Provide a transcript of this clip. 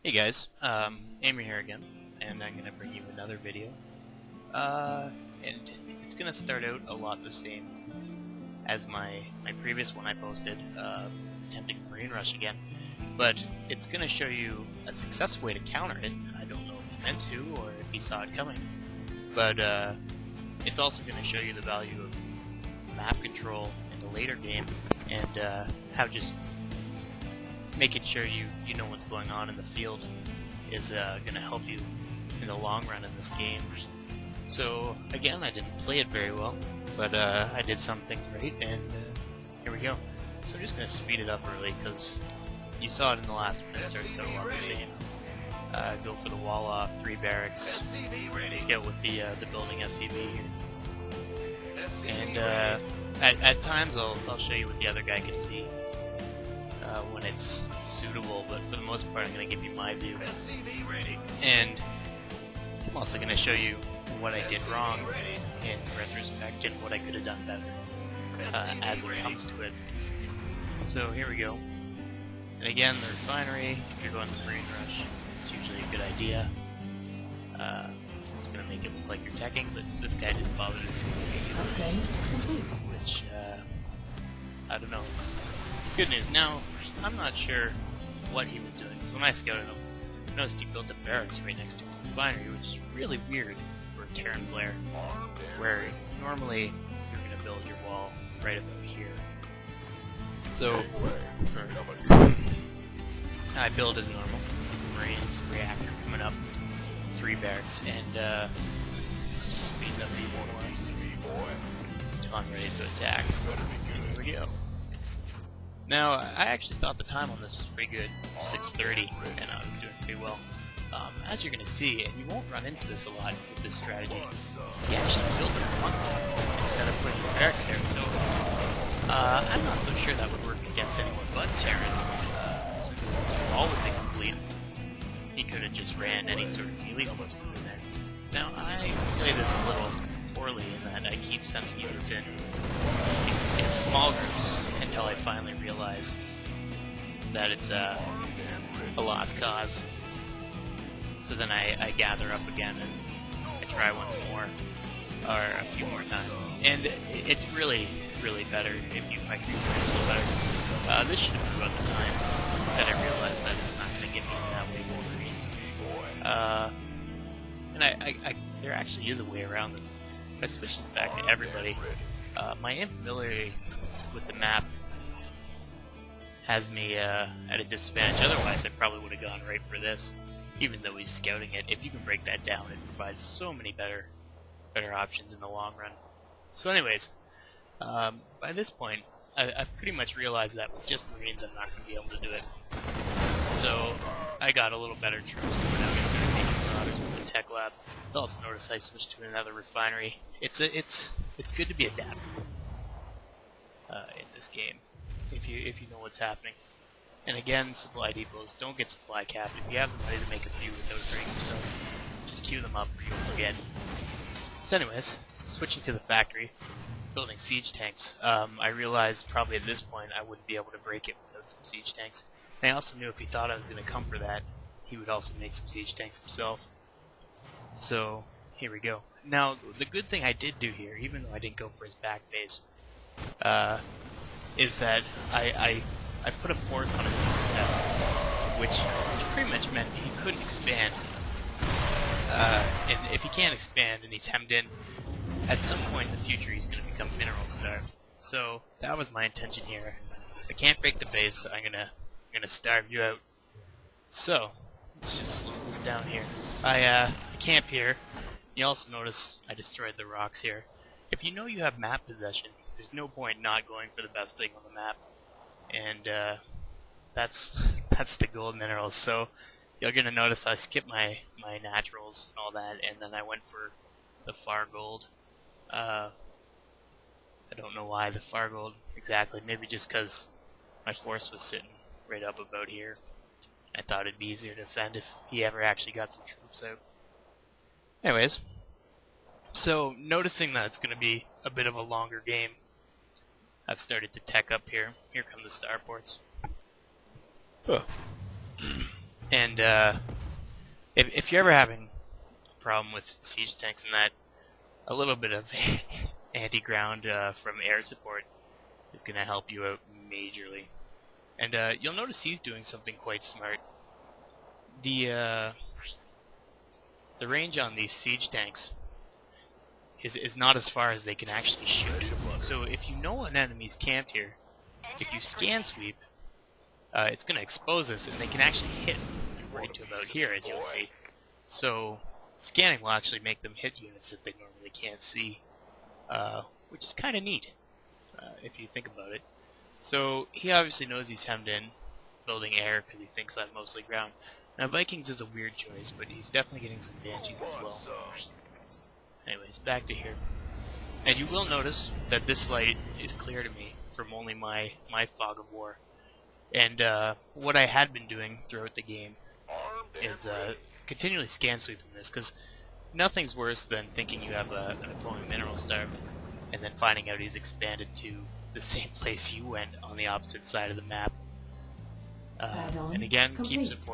Hey guys, Amy here again, and I'm going to bring you another video. And it's going to start out a lot the same as my previous one I posted, attempting Marine Rush again. But it's going to show you a successful way to counter it. I don't know if he meant to, or if he saw it coming. But it's also going to show you the value of map control in the later game, and how just making sure you know what's going on in the field is going to help you in the long run in this game. So again, I didn't play it very well, but I did some things right, and here we go. So I'm just going to speed it up early because you saw it in the last one. It starts out a lot the same. Go for the wall off, 3 barracks, scout with the building SCV, and at times I'll show you what the other guy can see when it's suitable, but for the most part I'm going to give you my view. And I'm also going to show you what I did wrong in retrospect and what I could have done better as it comes to it. So here we go. And again, the refinery, if you're going to Marine Rush, it's usually a good idea. It's going to make it look like you're teching, but this guy didn't bother to see me. Okay, complete. Which, I don't know, it's good news. Now, I'm not sure what he was doing, because when I scouted him, I noticed he built a barracks right next to a refinery, which is really weird for a Terran player, where normally you're going to build your wall right about here. So, I build as normal, Marines, reactor coming up, 3 barracks, and just speeding up even more until I'm ready to attack. Here we go. Now, I actually thought the time on this was pretty good, 6:30, and I was doing pretty well. As you're going to see, and you won't run into this a lot with this strategy, he actually built a front line instead of putting his barracks there, so I'm not so sure that would work against anyone but Terran, since the wall was incomplete. He could have just ran any sort of melee forces in there. Now, I play this a little poorly in that I keep sending units in small groups until I finally realize that it's a lost cause. So then I gather up again and I try once more, or a few more times. And it's really, really better if you fight your players a little better. This should have been about the time that I realized that it's not going to give me that way more Marines. And there actually is a way around this. If I switch this back to everybody, my infamiliarity with the map has me at a disadvantage. Otherwise, I probably would have gone right for this, even though he's scouting it. If you can break that down, it provides so many better options in the long run. So anyways, by this point, I've pretty much realized that with just Marines, I'm not going to be able to do it. So I got a little better troops when I was going to make marauders with the tech lab. You'll also notice I switched to another refinery. It's good to be adaptable in this game if you know what's happening. And again, supply depots, don't get supply capped. If you have the money to make a few without draining yourself, just queue them up or you'll forget. So anyways, switching to the factory, building siege tanks. I realized probably at this point I wouldn't be able to break it without some siege tanks. And I also knew if he thought I was going to come for that, he would also make some siege tanks himself. So here we go. Now, the good thing I did do here, even though I didn't go for his back base, is that I put a force on his doorstep, which pretty much meant he couldn't expand. And if he can't expand and he's hemmed in, at some point in the future he's going to become mineral starved. So that was my intention here. I can't break the base, so I'm gonna starve you out. So let's just slow this down here. I camp here. You also notice I destroyed the rocks here. If you know you have map possession, there's no point not going for the best thing on the map. And that's the gold minerals. So you're gonna notice I skipped my naturals and all that, and then I went for the far gold. I don't know why the far gold exactly. Maybe just because my force was sitting right up about here. I thought it'd be easier to defend if he ever actually got some troops out. Anyways, so noticing that it's going to be a bit of a longer game, I've started to tech up here. Here come the starports. And if you're ever having a problem with siege tanks and that, a little bit of anti-ground from air support is going to help you out majorly. And you'll notice he's doing something quite smart. The range on these siege tanks is not as far as they can actually shoot. So if you know an enemy's camped here, if you scan sweep, it's going to expose us, and they can actually hit right to about here, as you'll see. So scanning will actually make them hit units that they normally can't see, which is kind of neat, if you think about it. So he obviously knows he's hemmed in, building air, because he thinks I'm mostly ground. Now Vikings is a weird choice, but he's definitely getting some Banshees as well. Anyways, back to here. And you will notice that this light is clear to me from only my fog of war. And what I had been doing throughout the game is continually scan sweeping this, because nothing's worse than thinking you have an opponent mineral star and then finding out he's expanded to the same place you went on the opposite side of the map. And again, keeps it